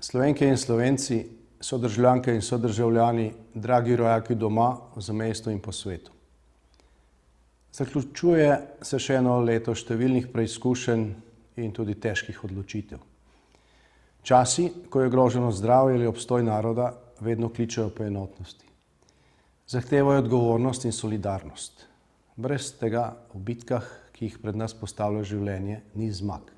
Slovenke in Slovenci, sodržavljanke in sodržavljani, dragi rojaki doma, v zamejstvu in po svetu. Zaključuje se še eno leto številnih preizkušenj in tudi težkih odločitev. Časi, ko je ogroženo zdravje ali obstoj naroda, vedno kličejo po enotnosti. Zahtevajo odgovornost in solidarnost. Brez tega v bitkah, ki jih pred nas postavlja življenje, ni zmag.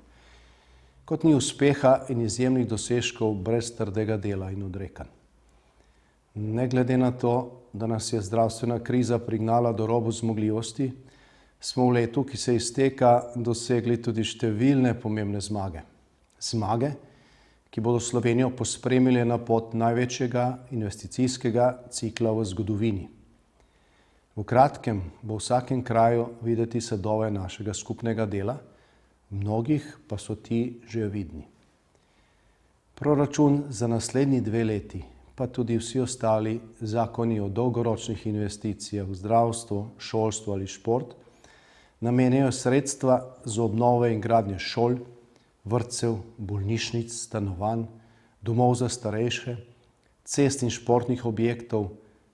Kot ni uspeha in izjemnih dosežkov brez trdega dela in odrekanj. Ne glede na to, da nas je zdravstvena kriza prignala do robu zmogljivosti, smo v letu, ki se izteka, dosegli tudi številne pomembne zmage. Zmage, ki bodo Slovenijo pospremile na pot največjega investicijskega cikla v zgodovini. V kratkem bo v vsakem kraju videti sadove našega skupnega dela, mnogih pa so ti že vidni. Proračun za naslednji 2 leti, pa tudi vsi ostali zakoni o dolgoročnih investicijah v zdravstvo, šolstvo ali šport, namenjajo sredstva za obnove in gradnje šol, vrtcev, bolnišnic, stanovanj, domov za starejše, cest in športnih objektov,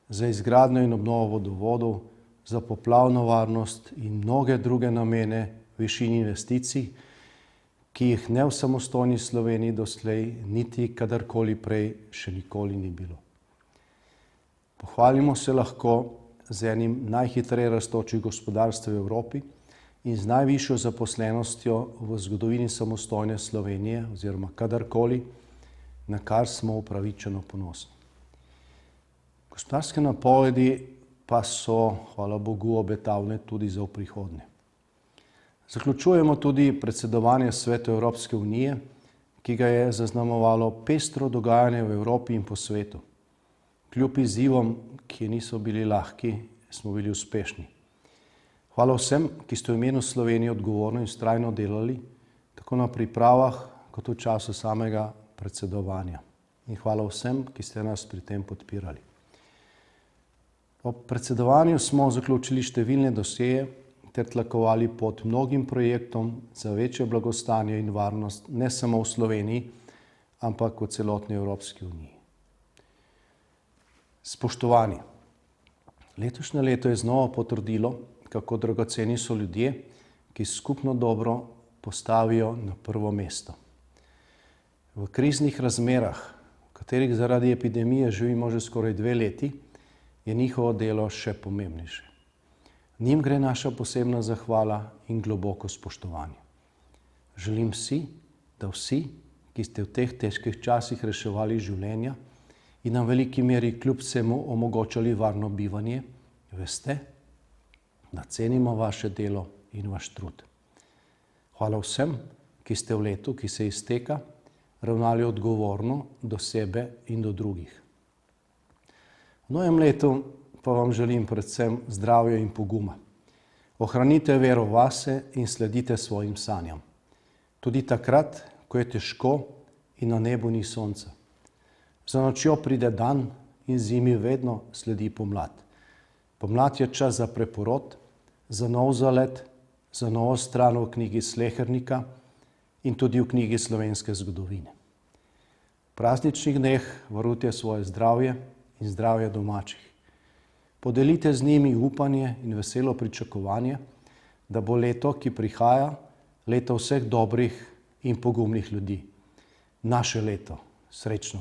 za izgradnjo in obnovo vodovodov, za poplavno varnost in mnoge druge namene v višini investicij, ki jih ne v samostojni Sloveniji doslej, niti kadarkoli prej še nikoli ni bilo. Pohvalimo se lahko z enim najhitreje rastočih gospodarstev v Evropi in z najvišjo zaposlenostjo v zgodovini samostojne Slovenije oziroma kadarkoli, na kar smo upravičeno ponosni. Gospodarske napovedi pa so, hvala Bogu, obetavne tudi za v prihodnje. Zaključujemo tudi predsedovanje Svetu Evropske unije, ki ga je zaznamovalo pestro dogajanje v Evropi in po svetu. Kljub izzivom, ki niso bili lahki, smo bili uspešni. Hvala vsem, ki ste v imenu Slovenije odgovorno in vztrajno delali, tako na pripravah, kot v času samega predsedovanja. In hvala vsem, ki ste nas pri tem podpirali. Ob predsedovanju smo zaključili številne dosjeje ter tlakovali pot mnogim projektom za večje blagostanje in varnost ne samo v Sloveniji, ampak v celotni Evropski uniji. Spoštovani, letošnje leto je znova potrdilo, kako dragoceni so ljudje, ki skupno dobro postavijo na prvo mesto. V kriznih razmerah, v katerih zaradi epidemije živimo že skoraj 2 leti, je njihovo delo še pomembnejše. Njim gre naša posebna zahvala in globoko spoštovanje. Želim si, da vsi, ki ste v teh težkih časih reševali življenja in nam v veliki meri kljub vsemu omogočali varno bivanje, veste, da cenimo vaše delo in vaš trud. Hvala vsem, ki ste v letu, ki se izteka, ravnali odgovorno do sebe in do drugih. V novem letu pa vam želim predvsem zdravja in poguma. Ohranite vero vase in sledite svojim sanjam. Tudi takrat, ko je težko in na nebu ni sonca. Za nočjo pride dan in zimi vedno sledi pomlad. Pomlad je čas za preporod, za nov zalet, za novo stran v knjigi Slehernika in tudi v knjigi slovenske zgodovine. V prazničnih dneh varujte svoje zdravje in zdravje domačih. Podelite z njimi upanje in veselo pričakovanje, da bo leto, ki prihaja, leto vseh dobrih in pogumnih ljudi. Naše leto. Srečno!